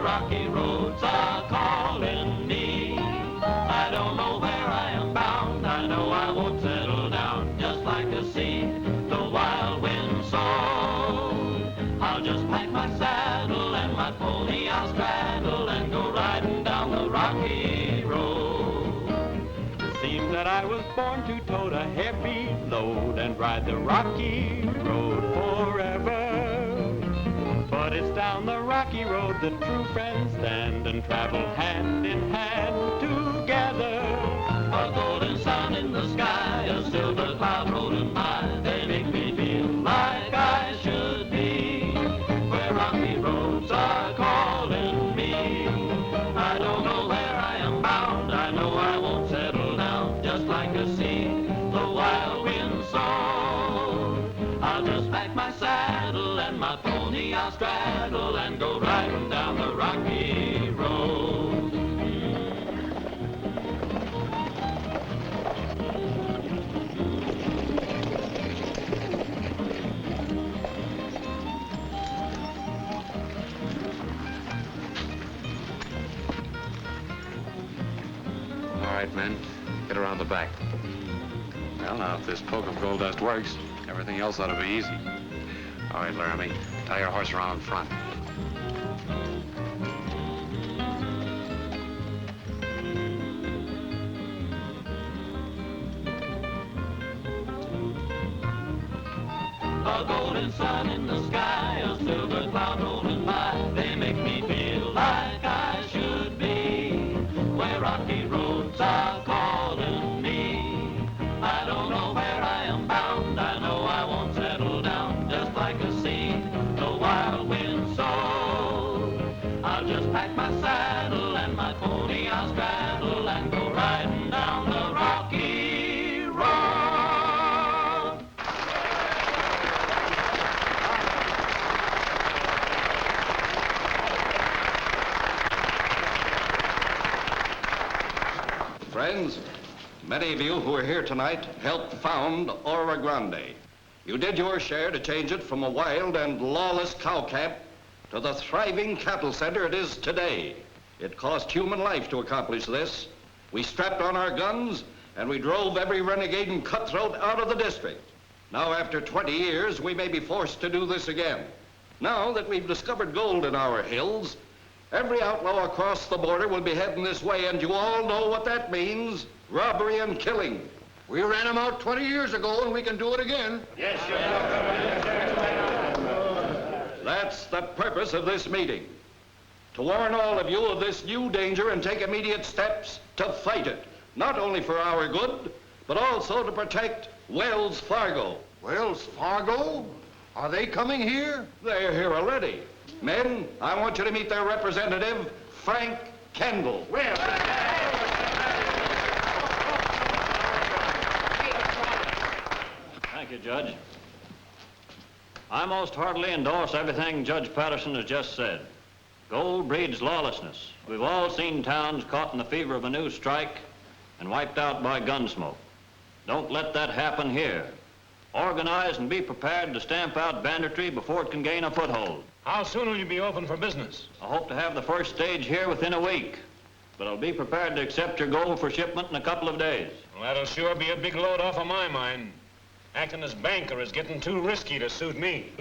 rocky roads are calling me. I don't know where I am bound, I know I won't settle down, just like a seed the wild wind sowed. I'll just pack my saddle and my pony I'll straddle and go riding down the rocky road. It seems that I was born to tote a heavy load and ride the rocky road forever. But it's down the rocky road that true friends stand and travel hand in hand together. A golden sun in the sky, a silver cloud rolling by, they make me feel like I should be where rocky roads are calling me. I don't know where I am bound, I know I won't settle down, just like a seed the wild wind sowed. I'll just pack my saddle and my pony I'll straddle and go riding down the rocky road. All right, men, get around the back. Well, now, if this poke of gold dust works, everything else ought to be easy. All right, Laramie, tie your horse around in front. A golden sun in the sky, a silver cloud rolling by, they make me feel like I should be where rocky roads are calling me. I don't know where I am bound, I know I won't settle down, just like a seed the wild wind sowed. I'll just pack my saddle and my pony I'll straddle and go riding down the rocky road. Friends, many of you who are here tonight helped found Oro Grande. You did your share to change it from a wild and lawless cow camp to the thriving cattle center it is today. It cost human life to accomplish this. We strapped on our guns and we drove every renegade and cutthroat out of the district. Now, after 20 years, we may be forced to do this again. Now that we've discovered gold in our hills, every outlaw across the border will be heading this way, and you all know what that means. Robbery and killing. We ran them out 20 years ago, and we can do it again. Yes, That's the purpose of this meeting. To warn all of you of this new danger and take immediate steps to fight it. Not only for our good, but also to protect Wells Fargo. Wells Fargo? Are they coming here? They're here already. Men, I want you to meet their representative, Frank Kendall. Thank you, Judge. I most heartily endorse everything Judge Patterson has just said. Gold breeds lawlessness. We've all seen towns caught in the fever of a new strike and wiped out by gunsmoke. Don't let that happen here. Organize and be prepared to stamp out banditry before it can gain a foothold. How soon will you be open for business? I hope to have the first stage here within a week, but I'll be prepared to accept your gold for shipment in a couple of days. Well, that'll sure be a big load off of my mind. Acting as banker is getting too risky to suit me.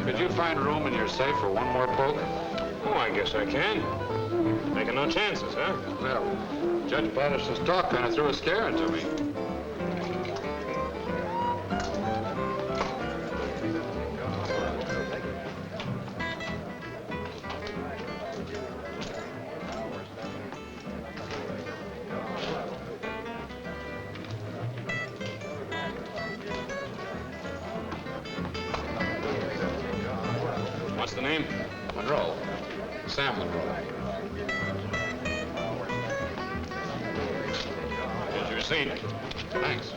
Could you find room in your safe for one more poke? Oh, I guess I can. Taking no chances, huh? Well, Judge Patterson's talk kind of threw a scare into me. What's the name? Monroe. Sam Monroe. Here's your receipt. Thanks.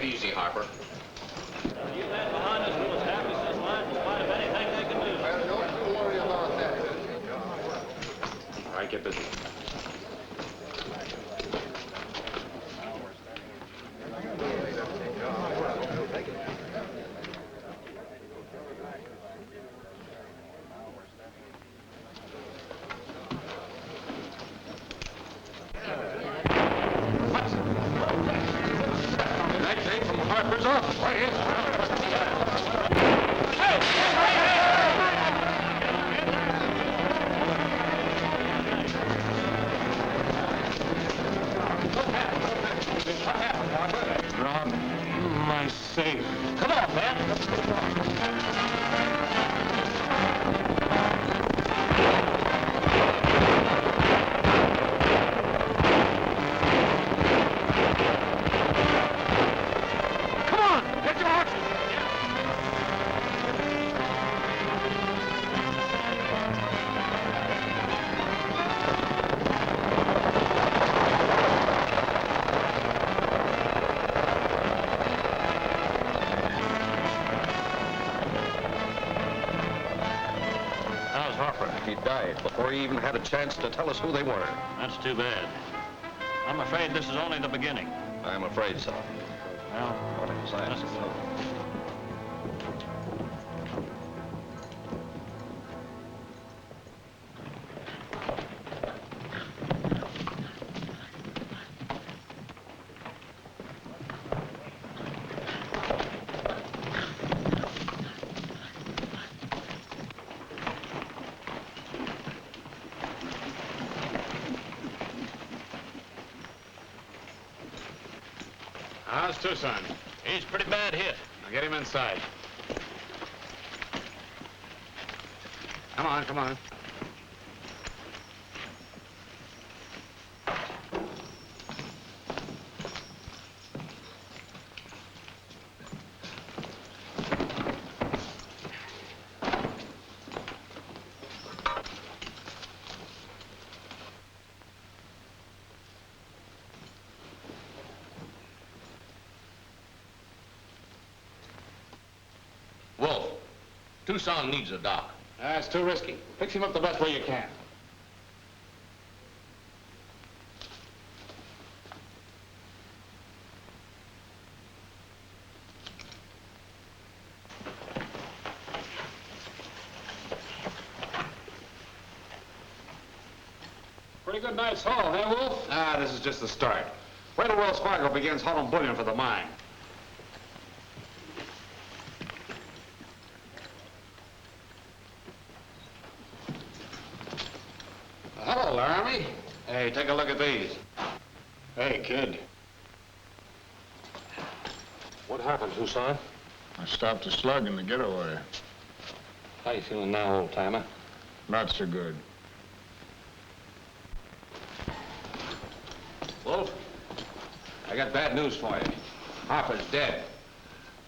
it easy, Harper. You men behind us will establish this line in spite of anything they can do. Well, don't you worry about that. All right, get busy. That came from Harper's office. Right here. Rob, my safe. Come on, man. Come on, get your horses. How's Harper? He died before he even had a chance to tell us who they were. That's too bad. I'm afraid this is only the beginning. I'm afraid so. Well, What am I saying? let's go. How's Tucson? He's pretty bad hit. Now get him inside. Come on, come on. Wolf, Tucson needs a doc. That's too risky. Fix him up the best way you can. Pretty good night's haul, eh, Wolf? Ah, this is just the start. Wait till Wells Fargo begins hauling bullion for the mine. Hello, Laramie. Hey, take a look at these. Hey, kid. What happened, Tucson? I stopped a slug in the getaway. How you feeling now, old-timer? Not so good. Wolf, I got bad news for you. Harper's dead.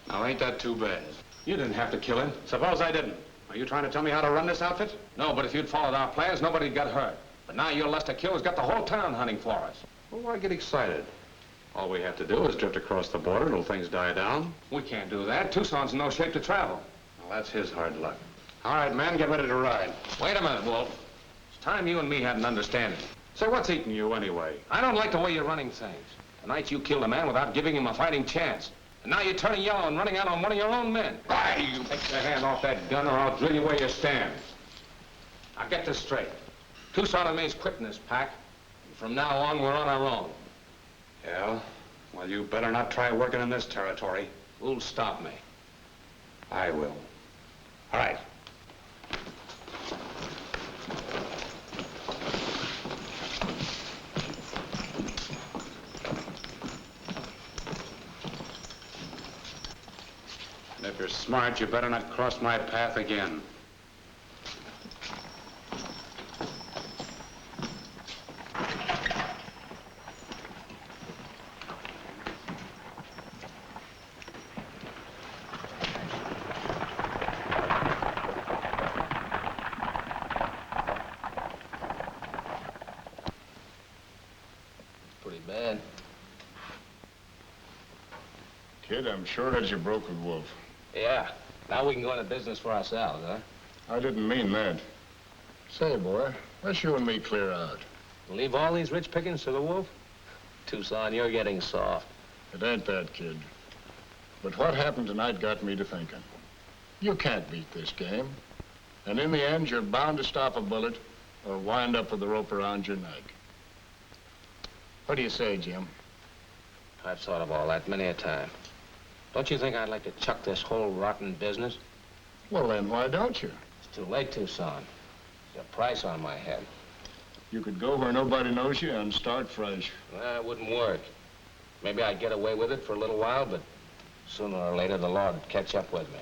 Now, ain't that too bad? You didn't have to kill him. Suppose I didn't. Are you trying to tell me how to run this outfit? No, but if you'd followed our plans, nobody'd got hurt. But now your Lester Killer's got the whole town hunting for us. Well, why get excited? All we have to do is drift across the border till things die down. We can't do that. Tucson's in no shape to travel. Well, that's his hard luck. All right, men, get ready to ride. Wait a minute, Wolf. It's time you and me had an understanding. Say, what's eating you anyway? I don't like the way you're running things. Tonight you killed a man without giving him a fighting chance. And now you're turning yellow and running out on one of your own men. Why, you... Take your hand off that gun or I'll drill you where you stand. Now get this straight. Tucson and me's quitting this pack. And from now on, we're on our own. Yeah? Well, you better not try working in this territory. Who'll stop me? I will. All right. And if you're smart, you better not cross my path again. Pretty bad. Kid, I'm sure that you broke with Wolf. Yeah. Now we can go into business for ourselves, huh? I didn't mean that. Say, boy, let's you and me clear out. Leave all these rich pickings to the Wolf? Tucson, you're getting soft. It ain't that, kid. But what happened tonight got me to thinking. You can't beat this game. And in the end, you're bound to stop a bullet or wind up with the rope around your neck. What do you say, Jim? I've thought of all that many a time. Don't you think I'd like to chuck this whole rotten business? Well, then why don't you? It's too late, Tucson. There's a price on my head. You could go where nobody knows you and start fresh. Well, it wouldn't work. Maybe I'd get away with it for a little while, but sooner or later the law would catch up with me.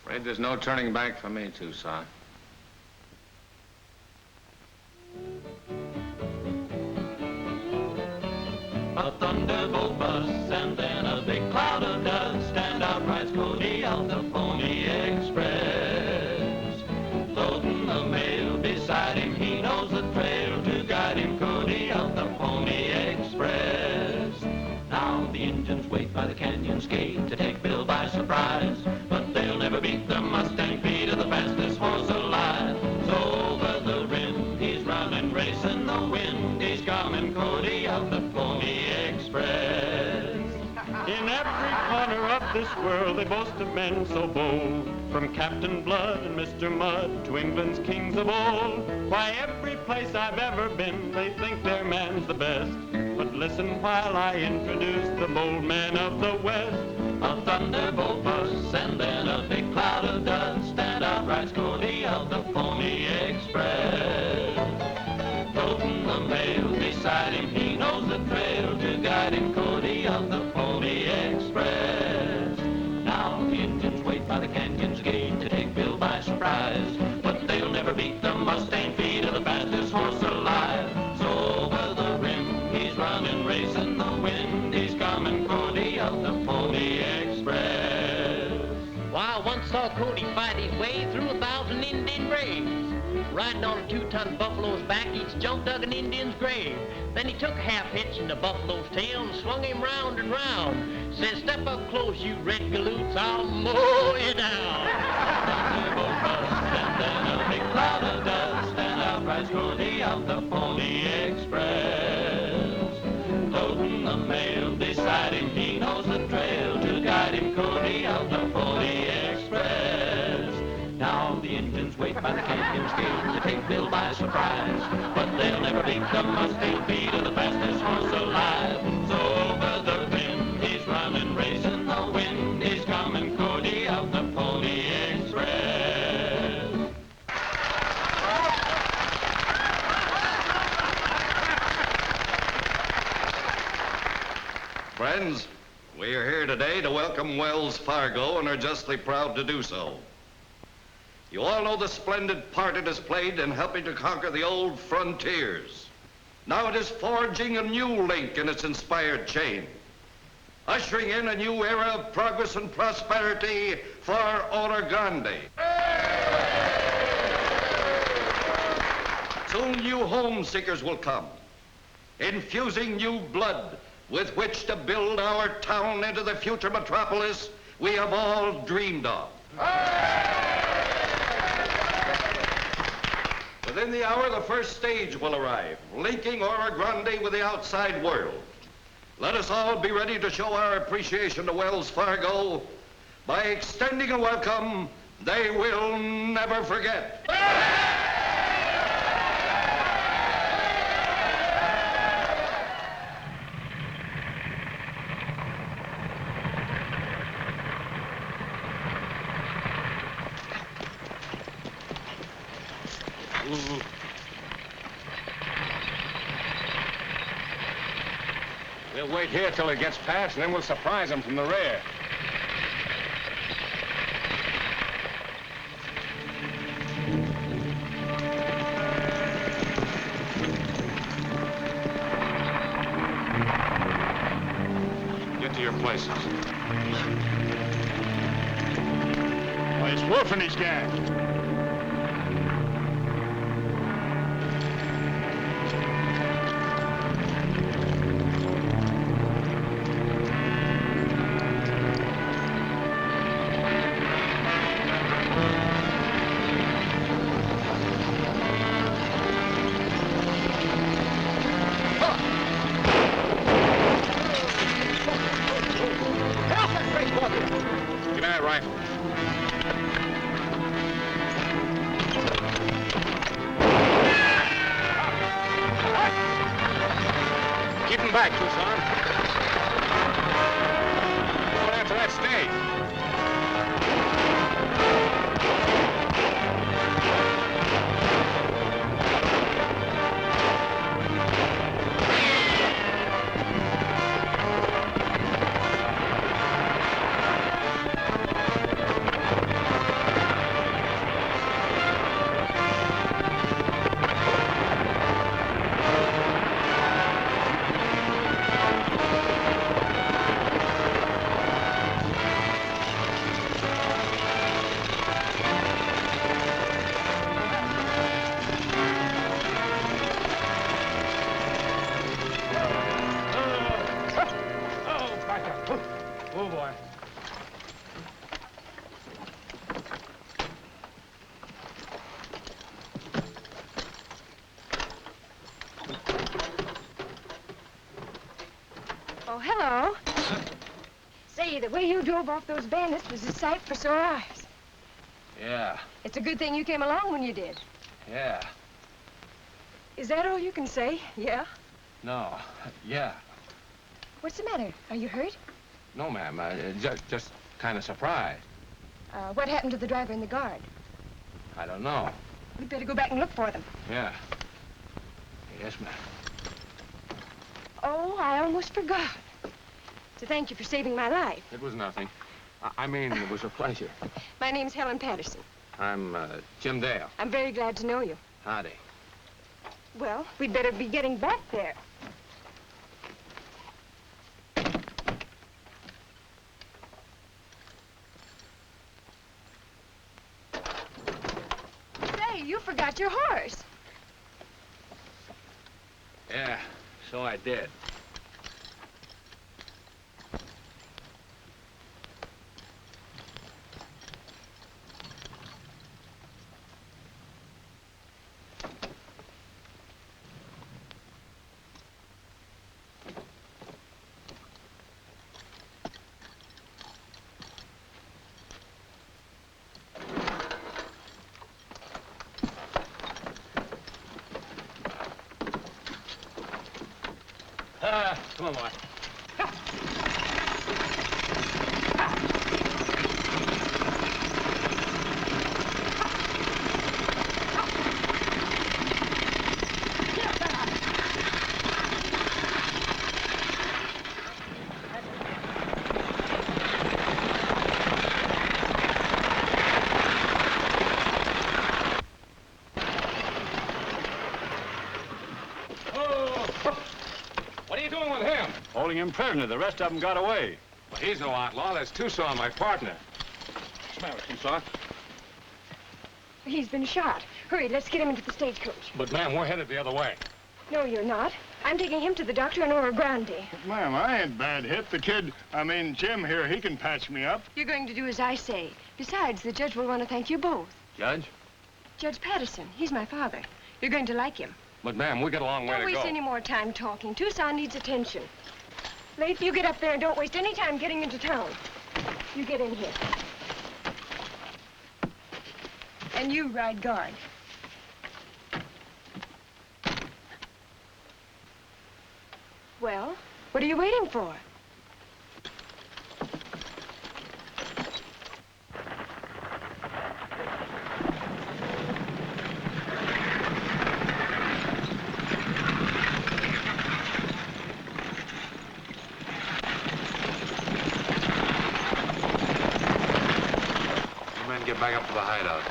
Afraid there's no turning back for me, Tucson. A thunderbolt bus and then a big cloud of dust. Stand out, rides Cody of the Pony Express. Loading the mail beside him, he knows the trail to guide him. Cody of the Pony Express. Now the engines wait by the canyon's gate to take Bill by surprise, but they'll never beat the Mustang feet of the fastest horse alive. So over the rim, he's running, racing the wind. He's coming, Cody of the Pony Express. In every corner of this world they boast of men so bold, from Captain Blood and Mr. Mudd to England's kings of old. Why, every place I've ever been, they think their man's the best. But listen while I introduce the bold man of the West. A thunderbolt bus and then a big cloud of dust. Stand out, rides Cody of the Pony Express. Loading the mail beside him, he knows the trail to guide him. Cody of the Pony Express. Now the engines wait by the canyon's gate to take Bill by surprise, but they'll never beat the Mustang feet of the fastest horse alive. So over the rim, he's running, racing the wind. He's coming, Cody of the Pony Express. Why, I once saw Cody fight his way through 1,000 Indian braves. Riding on a 2-ton buffalo's back, each jump dug an Indian's grave. Then he took a half hitch in the buffalo's tail and swung him round and round. Said, step up close, you red galoots, I'll mow you down. Thunderbolt bus and then a big cloud of dust. Stand out, rides Cody of the Pony Express. Loading the mail beside him, he knows the trail to guide him. Cody of the Pony Express. Now the engines wait by the canyon's gate to take Bill by surprise, but they'll never beat the Mustang feet of the fastest horse alive. So over the rim, he's running, racing the wind. He's coming, Cody of the Pony Express. Friends, we are here today to welcome Wells Fargo and are justly proud to do so. You all know the splendid part it has played in helping to conquer the old frontiers. Now it is forging a new link in its inspired chain, ushering in a new era of progress and prosperity for Oro Grande. Soon new home seekers will come, infusing new blood with which to build our town into the future metropolis we have all dreamed of. Within the hour, the first stage will arrive, linking Oro Grande with the outside world. Let us all be ready to show our appreciation to Wells Fargo by extending a welcome they will never forget. We'll wait here till it gets past, and then we'll surprise them from the rear. Get to your places. Why, it's Wolf and his gang. Come back, Tucson. Going after that stage. Oh, hello. Say, the way you drove off those bandits was a sight for sore eyes. Yeah, It's a good thing you came along when you did. yeah. Is that all you can say? Yeah? No, yeah. What's the matter? Are you hurt? No, ma'am. Just kind of surprised. What happened to the driver and the guard? I don't know. We'd better go back and look for them. Yeah. Yes, ma'am. Oh, I almost forgot. To thank you for saving my life. It was nothing. I mean, it was a pleasure. My name's Helen Patterson. I'm Jim Dale. I'm very glad to know you. Howdy. Well, we'd better be getting back there. Say, you forgot your horse. Yeah, so I did. Come on, Mark. Holding him prisoner. The rest of them got away. Well, he's no outlaw. That's Tucson, my partner. What's the matter, Tucson? He's been shot. Hurry, let's get him into the stagecoach. But, ma'am, we're headed the other way. No, you're not. I'm taking him to the doctor in Oro Grande. Ma'am, I ain't bad hit. The kid, Jim here, he can patch me up. You're going to do as I say. Besides, the judge will want to thank you both. Judge? Judge Patterson. He's my father. You're going to like him. But, ma'am, we got a long way to Don't go. waste any more time talking. Tucson needs attention. Lafe, you get up there and don't waste any time getting into town. You get in here. And you ride guard. Well, what are you waiting for? You men get back up to the hideout.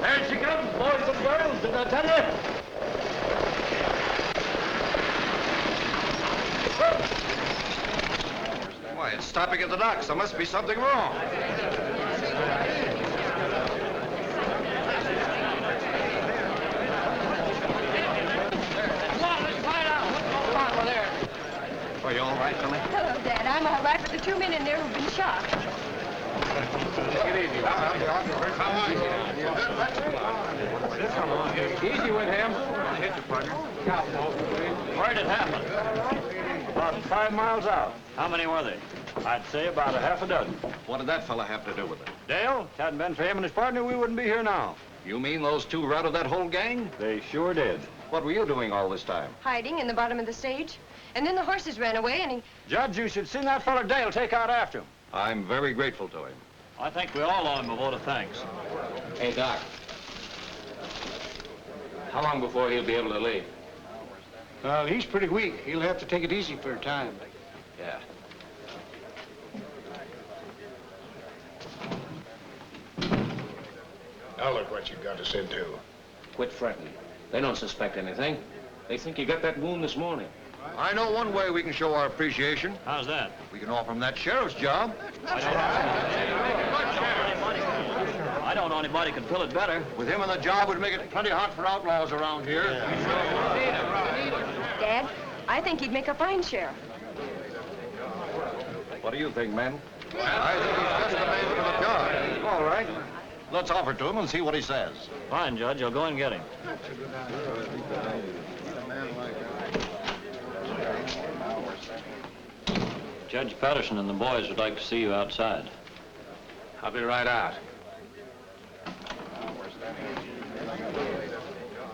There she comes, boys and girls, did I tell you? Why, it's stopping at the docks. There must be something wrong. Are you all right, Billy? Hello, Dad. I'm all right, but the two men in there who've been shot. Take it easy. Come on. Easy with him. Hit you, partner. Where did it happen? About 5 miles out. How many were they? I'd say about a half a dozen. What did that fella have to do with it? Dale, if it hadn't been for him and his partner, we wouldn't be here now. You mean those two routed that whole gang? They sure did. What were you doing all this time? Hiding in the bottom of the stage. And then the horses ran away and he... Judge, you should seen that fella Dale take out after him. I'm very grateful to him. I think we all owe him a vote of thanks. Hey, Doc. How long before he'll be able to leave? He's pretty weak. He'll have to take it easy for a time. Yeah. Now look what you got us into. Quit fretting. They don't suspect anything. They think you got that wound this morning. I know one way we can show our appreciation. How's that? We can offer him that sheriff's job. I don't know anybody can fill it better. With him on the job, would make it plenty hot for outlaws around here. Dad, I think he'd make a fine sheriff. What do you think, men? I think he's just the man for the job. All right. Let's offer it to him and see what he says. Fine, Judge. I'll go and get him. Judge Patterson and the boys would like to see you outside. I'll be right out.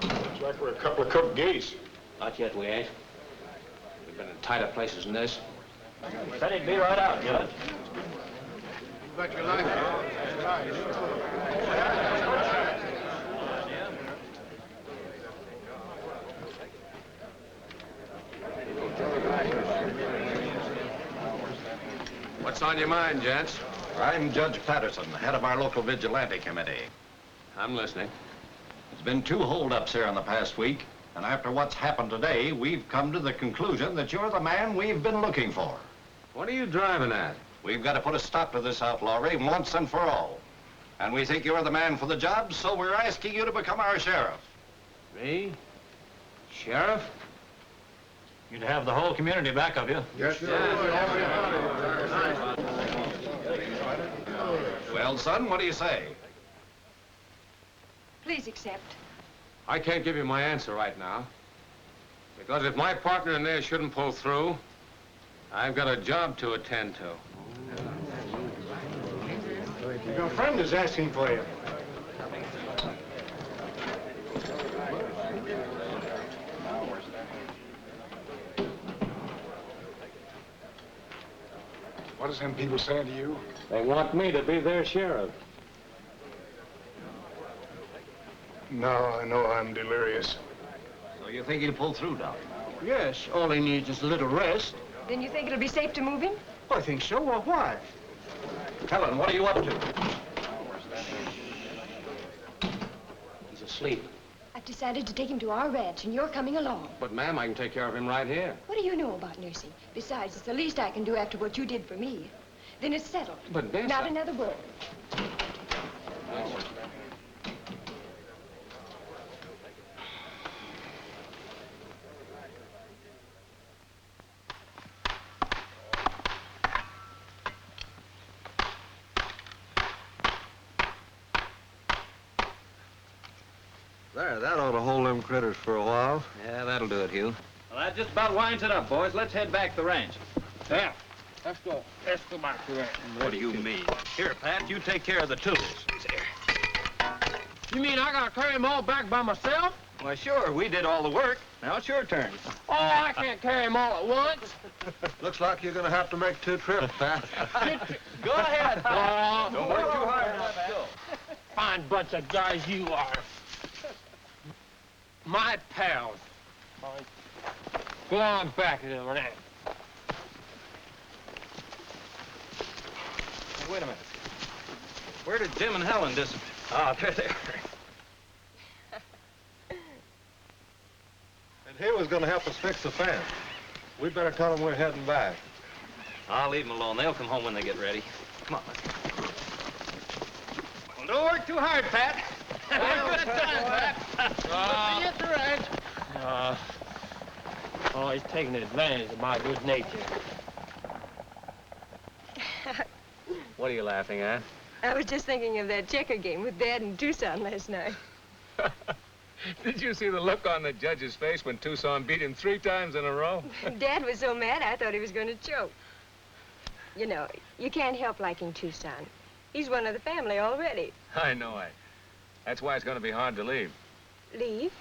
Looks like we're a couple of cooked geese. Not yet, we ain't. We've been in tighter places than this. Said he'd be right out, Judge. Bet your life. What's on your mind, gents? I'm Judge Patterson, head of our local vigilante committee. I'm listening. There's been 2 holdups here in the past week, and after what's happened today, we've come to the conclusion that you're the man we've been looking for. What are you driving at? We've got to put a stop to this outlawry once and for all. And we think you're the man for the job, so we're asking you to become our sheriff. Me? Sheriff? You'd have the whole community back of you. Yes, sir. Well, son, what do you say? Please accept. I can't give you my answer right now. Because if my partner in there shouldn't pull through, I've got a job to attend to. Your friend is asking for you. What is them people saying to you? They want me to be their sheriff. No, I know I'm delirious. So you think he'll pull through, Doc? Yes, all he needs is a little rest. Then you think it'll be safe to move him? I think so. Well, why? Helen, what are you up to? He's asleep. I've decided to take him to our ranch, and you're coming along. But, ma'am, I can take care of him right here. What do you know about nursing? Besides, it's the least I can do after what you did for me. Then it's settled. But, Bess, Not another word. There, that ought to hold them critters for a while. Yeah, that'll do it, Hugh. Well, that just about winds it up, boys. Let's head back to the ranch. Yeah, let's go. Let's go back to that. What do you mean? Here, Pat, you take care of the tools. You mean I gotta carry them all back by myself? Why, sure, we did all the work. Now it's your turn. Oh, I can't carry them all at once. Looks like you're gonna have to make 2 trips, Pat. Go ahead. Don't work too hard. Let's go. Fine bunch of guys you are. My pals. Go on back to the ranch. Hey, wait a minute. Where did Jim and Helen disappear? Oh, there they are. And he was gonna help us fix the fence. We better tell him we're heading back. I'll leave them alone. They'll come home when they get ready. Come on, let's go. Well, don't work too hard, Pat. Have a good time, Pat. See you at the ranch. Oh, he's taking advantage of my good nature. What are you laughing at? I was just thinking of that checker game with Dad in Tucson last night. Did you see the look on the judge's face when Tucson beat him 3 times in a row? Dad was so mad I thought he was going to choke. You know, you can't help liking Tucson. He's one of the family already. I know. That's why it's going to be hard to leave. Leave?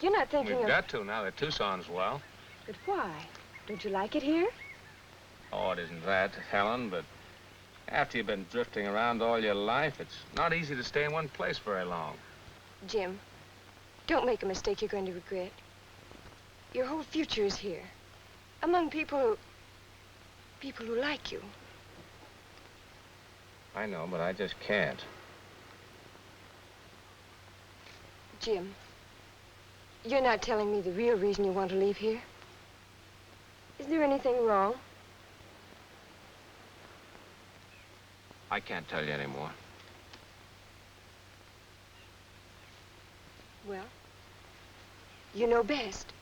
You're not thinking We've of... got to now that Tucson's well. But why? Don't you like it here? Oh, it isn't that, Helen, but after you've been drifting around all your life, it's not easy to stay in one place very long. Jim, don't make a mistake you're going to regret. Your whole future is here. Among people who like you. I know, but I just can't. Jim, you're not telling me the real reason you want to leave here? Is there anything wrong? I can't tell you anymore. Well, you know best.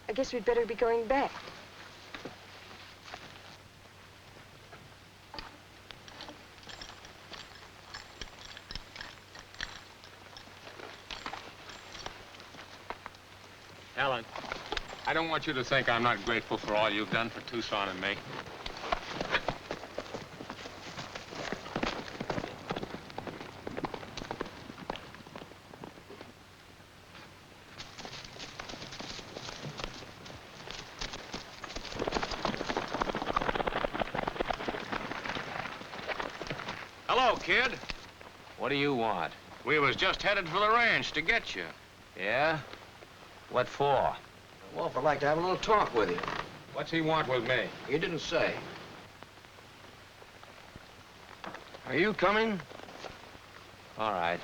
I guess we'd better be going back. Helen, I don't want you to think I'm not grateful for all you've done for Tucson and me. Hello, kid. What do you want? We was just headed for the ranch to get you. Yeah? What for? Wolf would like to have a little talk with you. What's he want with me? You didn't say. Are you coming? All right.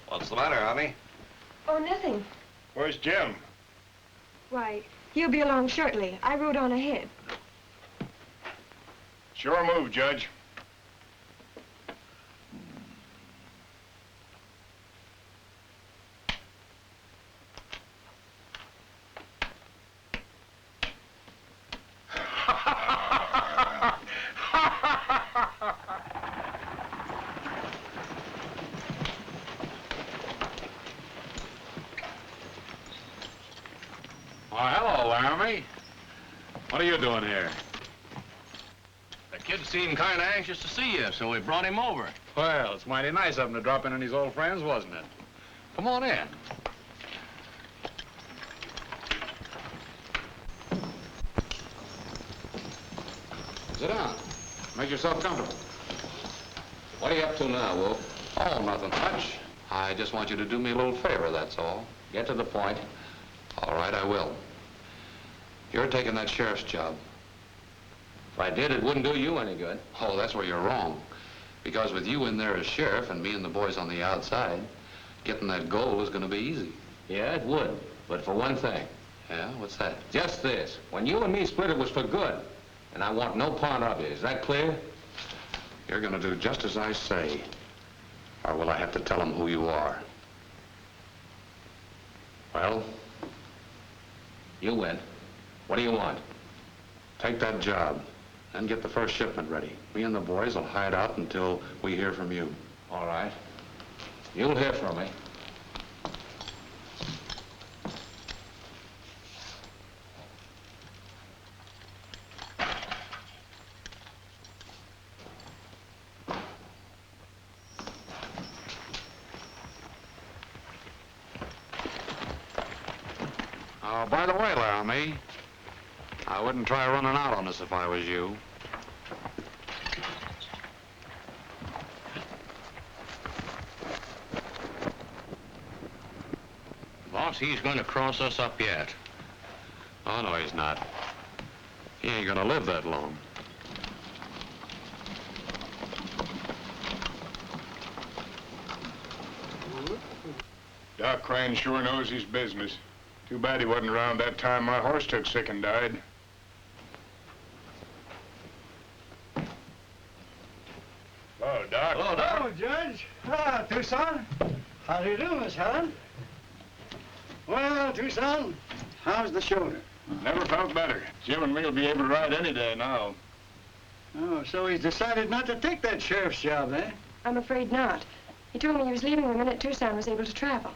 What's the matter, honey? Oh, nothing. Where's Jim? Why, he'll be along shortly. I rode on ahead. Sure move, Judge. Oh, hello, Laramie. What are you doing here? The kid seemed kind of anxious to see you, so we brought him over. Well, it's mighty nice of him to drop in on his old friends, wasn't it? Come on in. Sit down. Make yourself comfortable. What are you up to now, Wolf? Oh, nothing much. I just want you to do me a little favor, that's all. Get to the point. All right, I will. You're taking that sheriff's job. If I did, it wouldn't do you any good. Oh, that's where you're wrong. Because with you in there as sheriff and me and the boys on the outside, getting that gold is going to be easy. Yeah, it would. But for one thing. Yeah? What's that? Just this. When you and me split, it was for good. And I want no part of it. Is that clear? You're going to do just as I say. Or will I have to tell them who you are? Well? You win. What do you want? Take that job. Then get the first shipment ready. Me and the boys will hide out until we hear from you. All right. You'll hear from me. Oh, by the way, Laramie, I wouldn't try running out on us if I was you. Boss, he's going to cross us up yet. Oh, no, he's not. He ain't gonna live that long. Doc Crane sure knows his business. Too bad he wasn't around that time my horse took sick and died. Hello, Doc. Hello, Doc. Hello, Judge. Ah, Tucson. How do you do, Miss Helen? Well, Tucson, how's the shoulder? Never felt better. Jim and me will be able to ride any day now. Oh, so he's decided not to take that sheriff's job, eh? I'm afraid not. He told me he was leaving the minute Tucson was able to travel.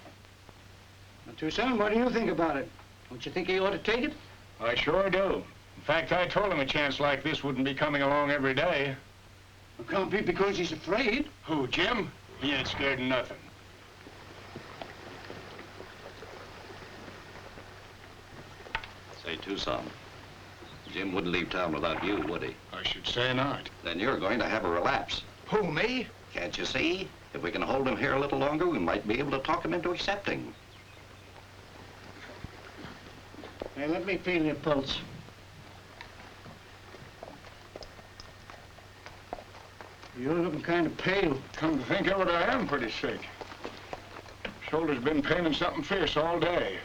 Well, Tucson, what do you think about it? Don't you think he ought to take it? I sure do. In fact, I told him a chance like this wouldn't be coming along every day. It can't be because he's afraid. Who, Jim? He ain't scared of nothing. Say, Tucson, Jim wouldn't leave town without you, would he? I should say not. Then you're going to have a relapse. Who, me? Can't you see? If we can hold him here a little longer, we might be able to talk him into accepting. Hey, let me feel your pulse. You're looking kind of pale. Come to think of it, I am pretty sick. Shoulder's been paining something fierce all day.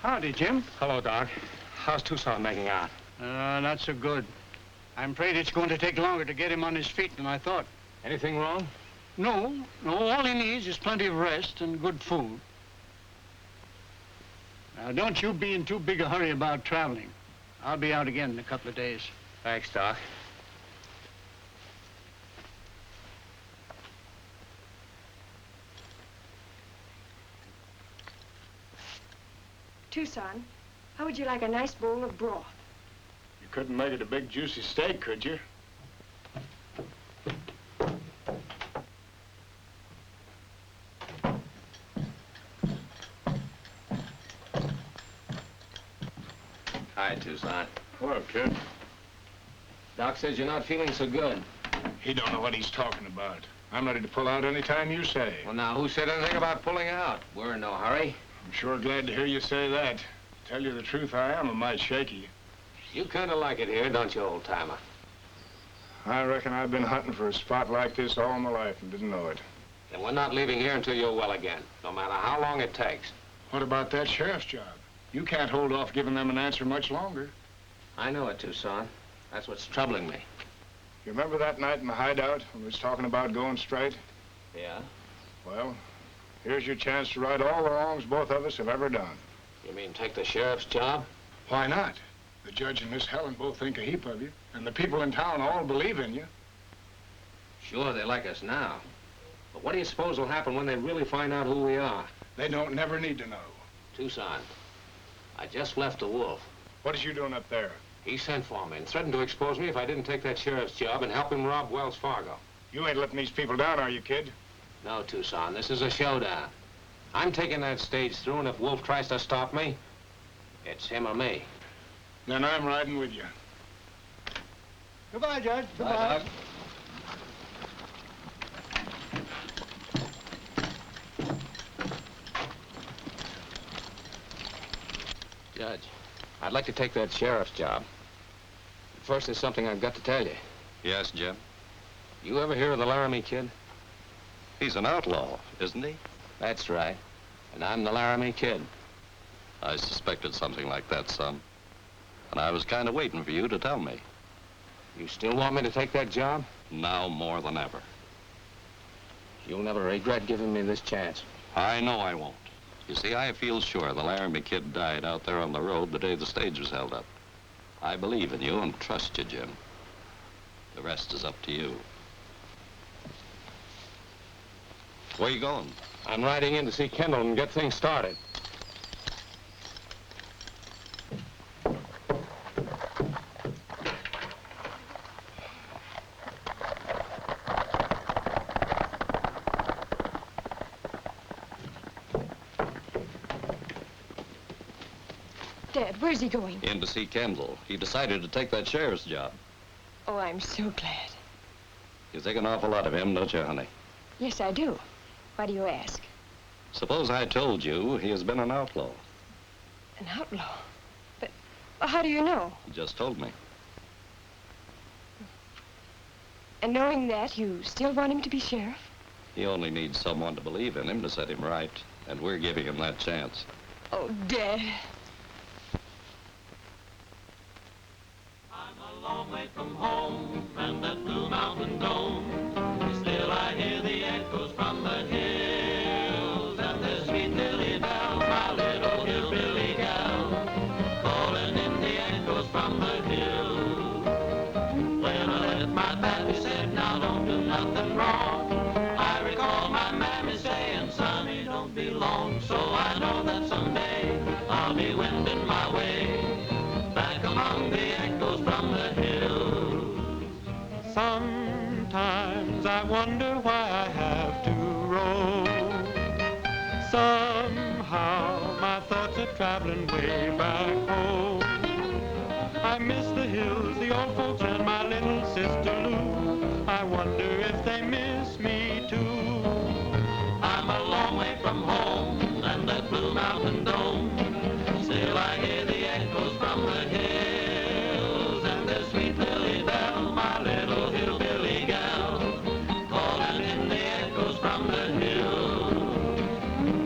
Howdy, Jim. Hello, Doc. How's Tucson making out? Not so good. I'm afraid it's going to take longer to get him on his feet than I thought. Anything wrong? No, all he needs is plenty of rest and good food. Now, don't you be in too big a hurry about traveling. I'll be out again in a couple of days. Thanks, Doc. Tucson, how would you like a nice bowl of broth? You couldn't make it a big juicy steak, could you? Hi, Tucson. Hello, kid. Doc says you're not feeling so good. He don't know what he's talking about. I'm ready to pull out any time you say. Well, now, who said anything about pulling out? We're in no hurry. I'm sure glad to hear you say that. To tell you the truth, I am a mite shaky. You kind of like it here, don't you, old-timer? I reckon I've been hunting for a spot like this all my life and didn't know it. Then we're not leaving here until you're well again, no matter how long it takes. What about that sheriff's job? You can't hold off giving them an answer much longer. I know it, Tucson. That's what's troubling me. You remember that night in the hideout when we was talking about going straight? Yeah? Well, here's your chance to right all the wrongs both of us have ever done. You mean take the sheriff's job? Why not? The judge and Miss Helen both think a heap of you, and the people in town all believe in you. Sure, they like us now. But what do you suppose will happen when they really find out who we are? They don't never need to know. Tucson, I just left the Wolf. What is you doing up there? He sent for me and threatened to expose me if I didn't take that sheriff's job and help him rob Wells Fargo. You ain't letting these people down, are you, kid? No, Tucson, this is a showdown. I'm taking that stage through, and if Wolf tries to stop me, it's him or me. Then I'm riding with you. Goodbye, Judge. Goodbye. Bye, Doc. Judge, I'd like to take that sheriff's job. First, there's something I've got to tell you. Yes, Jim? You ever hear of the Laramie Kid? He's an outlaw, isn't he? That's right. And I'm the Laramie Kid. I suspected something like that, son. And I was kind of waiting for you to tell me. You still want me to take that job? Now more than ever. You'll never regret giving me this chance. I know I won't. You see, I feel sure the Laramie Kid died out there on the road the day the stage was held up. I believe in you and trust you, Jim. The rest is up to you. Where you going? I'm riding in to see Kendall and get things started. Dad, where's he going? In to see Kendall. He decided to take that sheriff's job. Oh, I'm so glad. You think an awful lot of him, don't you, honey? Yes, I do. Why do you ask? Suppose I told you he has been an outlaw. An outlaw? But how do you know? He just told me. And knowing that, you still want him to be sheriff? He only needs someone to believe in him to set him right, and we're giving him that chance. Oh, Dad. I'm a long way from home and that blue mountain dome. Still I hear the echoes from the hills and the sweet lily bell, my little hillbilly gal, calling in the echoes from the hills. When I left my pappy said, now don't do nothing wrong. I recall my mammy saying, sonny, don't be long. So I know that someday I'll be wending my way back among the echoes from the hills. Sometimes I wonder why I have to roam. Somehow my thoughts are traveling way back home. I miss the hills, the old folks, and my little sister Lou. I wonder if they miss me too. I'm a long way from home and that blue mountain dome. Still I hear the echoes from the hills and the sweet lily bell, my little hillbilly gal, calling in the echoes from the hills.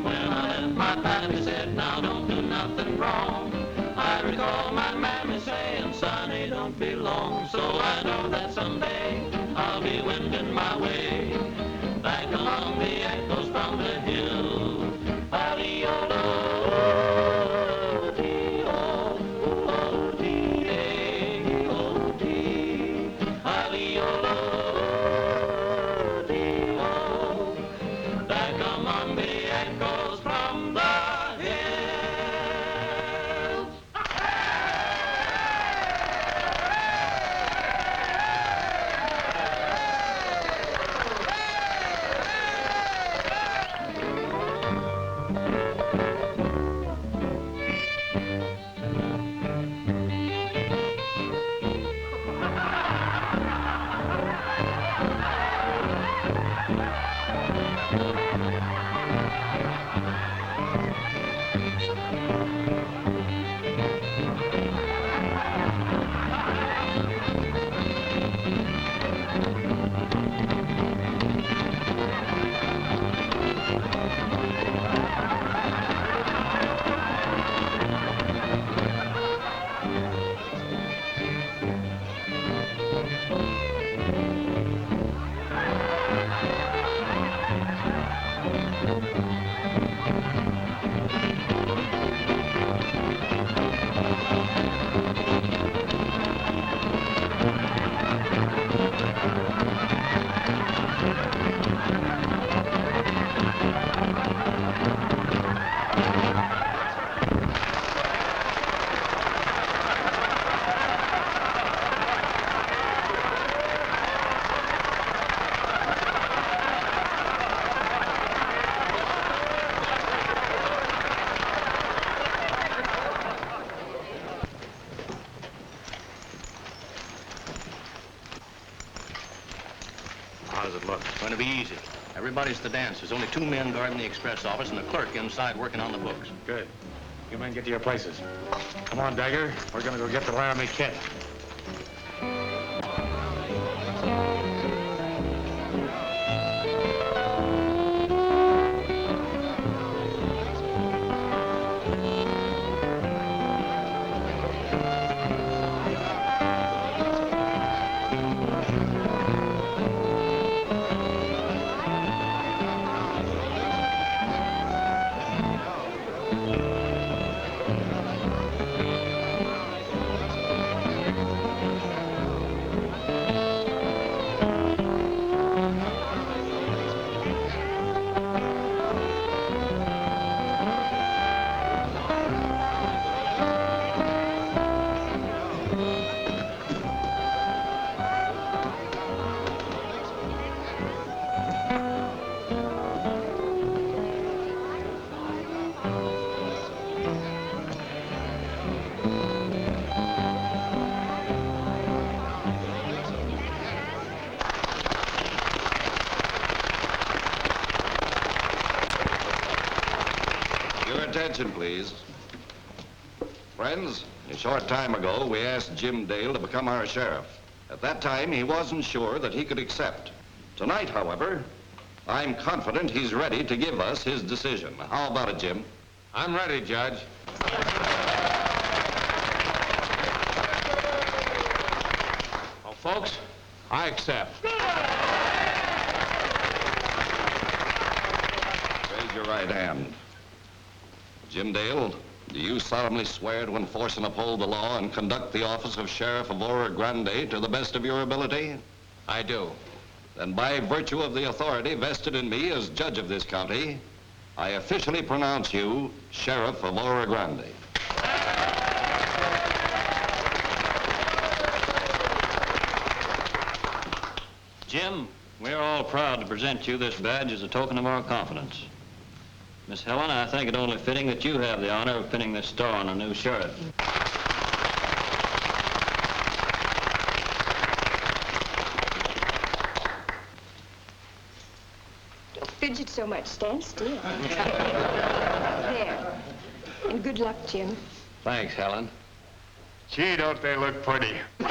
When I left my pappy said, now don't do nothing wrong. I recall my mammy saying, sonny, don't be long. So I know that someday I'll be wending my way back along the echoes from the hills. Back among the echoes from the hills. How does it look? It's going to be easy. Everybody's to dance. There's only 2 men guarding the express office and a clerk inside working on the books. Good. You men get to your places. Come on, Dagger. We're gonna go get the Laramie Kid. Your attention, please. Friends, a short time ago, we asked Jim Dale to become our sheriff. At that time, he wasn't sure that he could accept. Tonight, however, I'm confident he's ready to give us his decision. How about it, Jim? I'm ready, Judge. Well, folks, I accept. Raise your right hand. Jim Dale, do you solemnly swear to enforce and uphold the law and conduct the office of Sheriff of Oro Grande to the best of your ability? I do. Then by virtue of the authority vested in me as judge of this county, I officially pronounce you Sheriff of Oro Grande. Jim, we're all proud to present you this badge as a token of our confidence. Miss Helen, I think it only fitting that you have the honor of pinning this star on our new sheriff. Don't fidget so much. Stand still. There. And good luck, Jim. Thanks, Helen. Gee, don't they look pretty? Go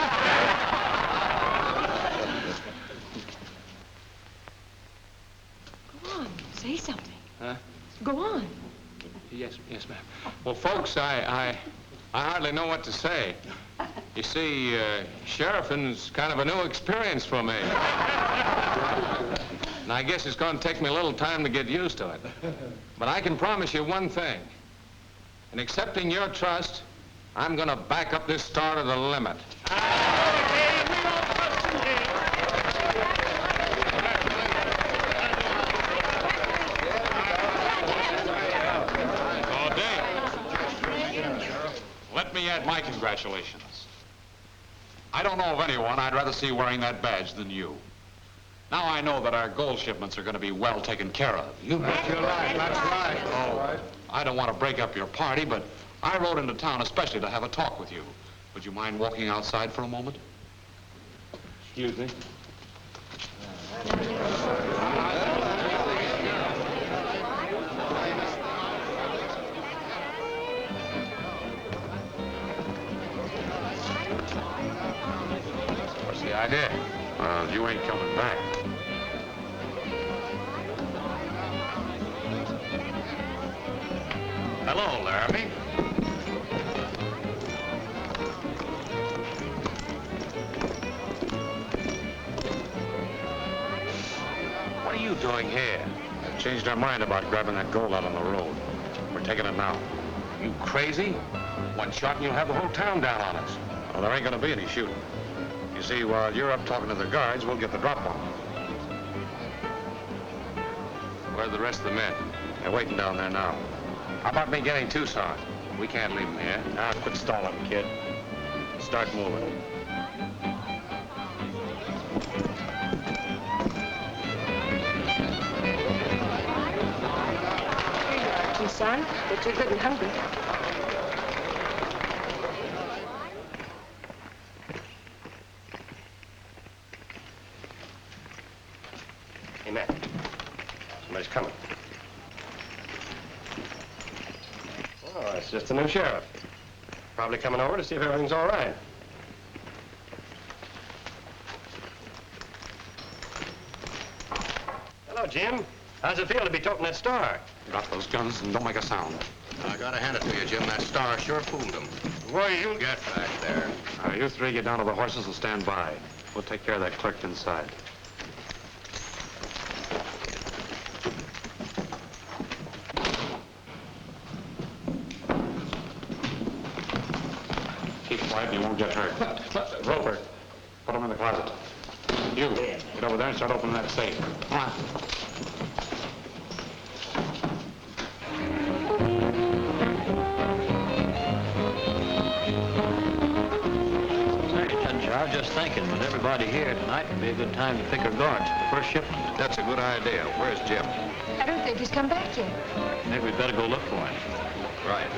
on. Say something. Huh? Go on. Yes, ma'am. Well, folks, I hardly know what to say. You see, sheriffing's kind of a new experience for me. And I guess it's going to take me a little time to get used to it. But I can promise you one thing. In accepting your trust, I'm going to back up this star to the limit. Let me add my congratulations. I don't know of anyone I'd rather see wearing that badge than you. Now I know that our gold shipments are going to be well taken care of. You bet your life, that's right. Oh, I don't want to break up your party, but I rode into town especially to have a talk with you. Would you mind walking outside for a moment? Excuse me. What's the idea? Well, you ain't coming back. Hello, Laramie. What are you doing here? I've changed our mind about grabbing that gold out on the road. We're taking it now. You crazy? One shot and you'll have the whole town down on us. Well, there ain't going to be any shooting. You see, while you're up talking to the guards, we'll get the drop on them. Where are the rest of the men? They're waiting down there now. How about me getting Tucson? We can't leave him here. Now, quit stalling, kid. Start moving. Here you are, Tucson. But you're good and hungry. Hey, Matt. Somebody's coming. Oh, it's just the new sheriff. Probably coming over to see if everything's all right. Hello, Jim. How's it feel to be toting that star? Drop those guns and don't make a sound. I gotta hand it to you, Jim. That star sure fooled him. Boy, you... Get back there. You three get down to the horses and stand by. We'll take care of that clerk inside. Keep quiet, you won't get hurt. Roper, put him in the closet. You, get over there and start opening that safe. Come on. Say, Judge, I was just thinking, with everybody here tonight, would be a good time to pick our guards for the first shipment. That's a good idea. Where's Jim? I don't think he's come back yet. Maybe we'd better go look for him. Right.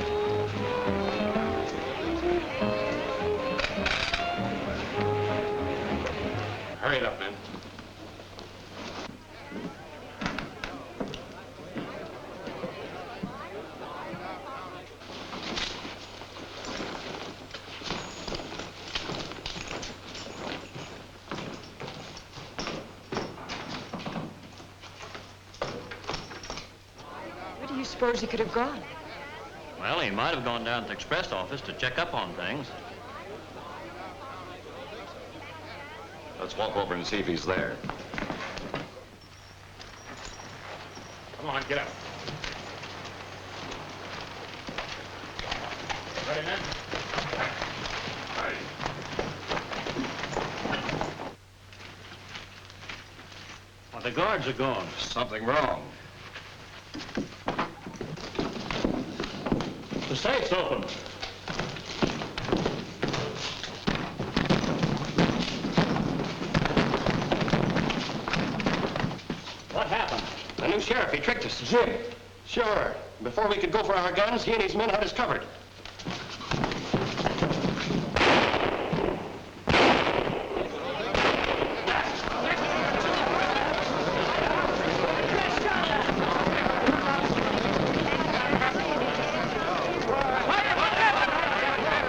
Hurry it up, man. suppose he could have gone? Well, he might have gone down to the express office to check up on things. Let's walk over and see if he's there. Come on, get up. Ready, men? Well, the guards are gone. Something wrong. The safe's open. What happened? The new sheriff, he tricked us. Jim? Sure. Before we could go for our guns, he and his men had us covered.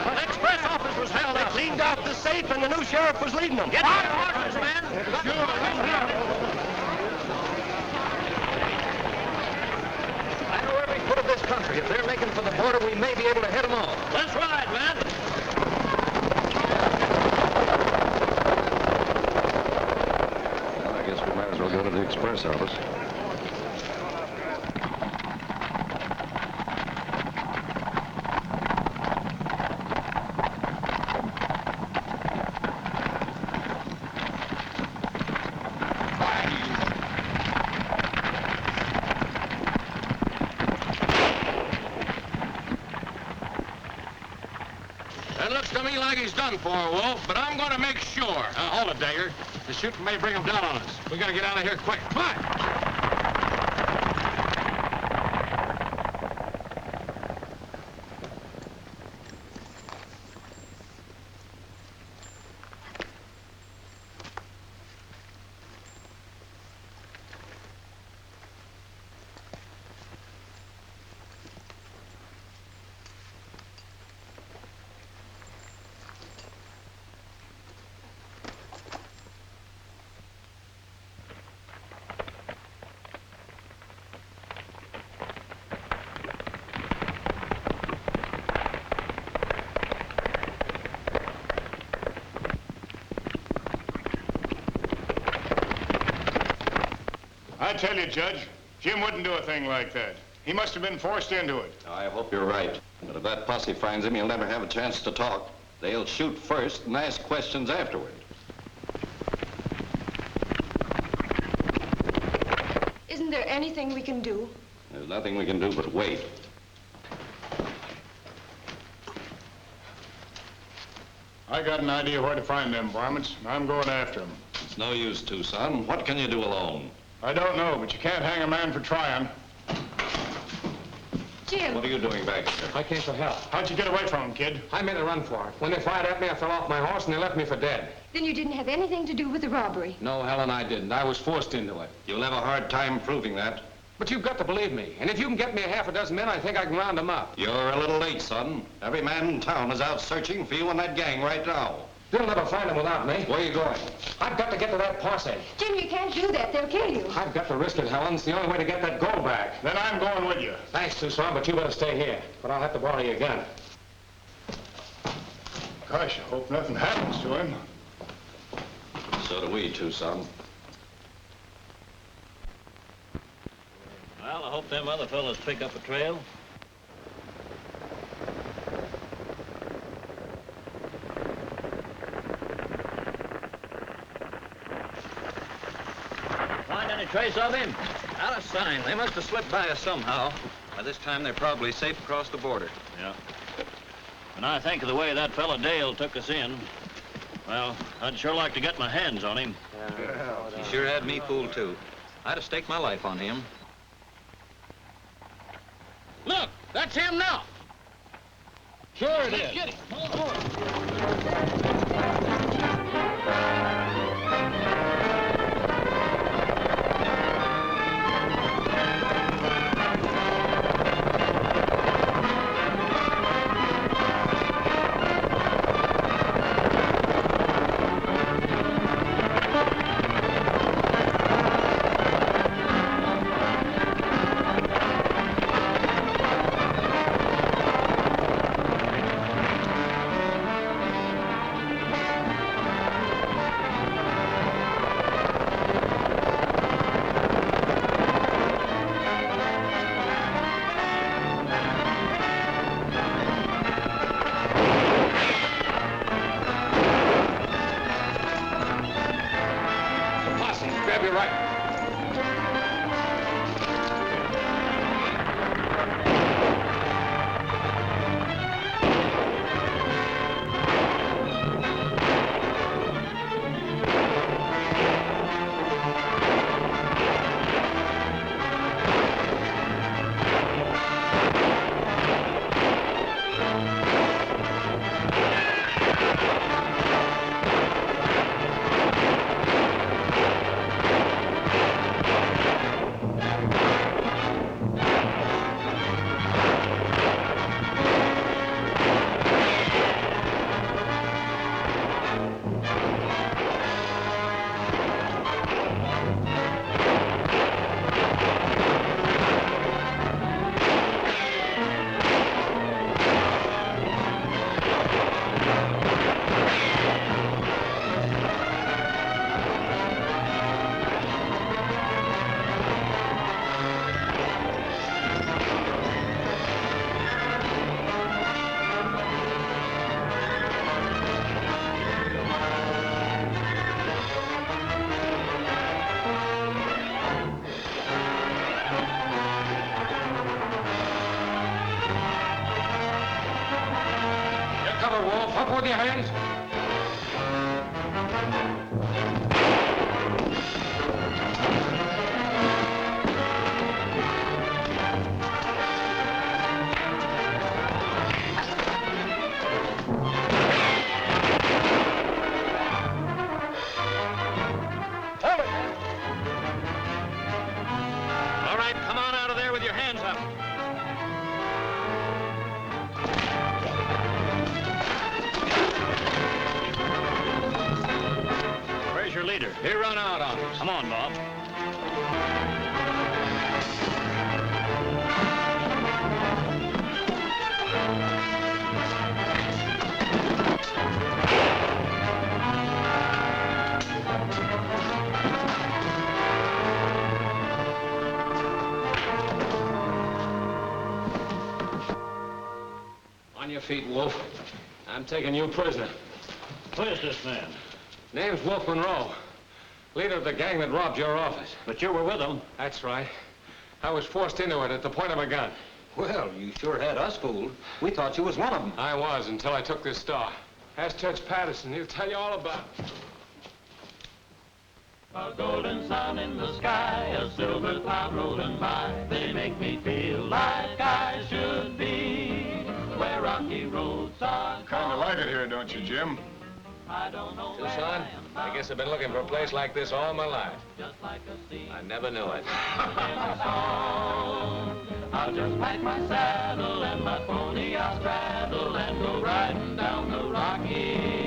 The express office was held up. Cleaned out the safe, and the new sheriff was leading them. Get on the horses, man! Of this country. If they're making for the border, we may be able to head them off. Let's ride, man. Well, I guess we might as well go to the express office. That looks to me like he's done for, Wolf, but I'm going to make sure. Hold it, Dagger. The shooting may bring him down on us. We got to get out of here quick. Come on! I tell you, Judge, Jim wouldn't do a thing like that. He must have been forced into it. I hope you're right. But if that posse finds him, he'll never have a chance to talk. They'll shoot first and ask questions afterward. Isn't there anything we can do? There's nothing we can do but wait. I got an idea where to find them varmints, and I'm going after them. It's no use, Tucson. What can you do alone? I don't know, but you can't hang a man for trying. Jim! What are you doing back here? I came for help. How'd you get away from him, kid? I made a run for it. When they fired at me, I fell off my horse and they left me for dead. Then you didn't have anything to do with the robbery. No, Helen, I didn't. I was forced into it. You'll have a hard time proving that. But you've got to believe me. And if you can get me a half a dozen men, I think I can round them up. You're a little late, son. Every man in town is out searching for you and that gang right now. They'll never find them without me. Where are you going? I've got to get to that posse. Jim, you can't do that. They'll kill you. I've got to risk it, Helen. It's the only way to get that gold back. Then I'm going with you. Thanks, Tucson, but you better stay here. But I'll have to borrow your gun. Gosh, I hope nothing happens to him. So do we, Tucson. Well, I hope them other fellas pick up a trail. Find any trace of him? Not a sign. They must have slipped by us somehow. By this time, they're probably safe across the border. Yeah. And I think of the way that fella Dale took us in, well, I'd sure like to get my hands on him. He sure had me fooled, too. I'd have staked my life on him. Look, that's him now. Sure it is. Get him. cover, Wolf. Up with your hands. All right, come on out of there with your hands up. Where's your leader? He run out on us. Come on, Bob. On your feet, Wolf. I'm taking you prisoner. Where's this man? Name's Wolf Monroe, leader of the gang that robbed your office. But you were with them. That's right. I was forced into it at the point of a gun. Well, you sure had us fooled. We thought you was one of them. I was until I took this star. Ask Judge Patterson. He'll tell you all about it. A golden sun in the sky, a silver cloud rolling by. They make me feel like I should be where rocky roads are. Kind of like it here, don't you, Jim? I don't know Tucson, I guess I've been looking for a place like this all my life. just like a sea. I never knew it. I'll just pack my saddle and my pony I'll straddle and go riding down the Rocky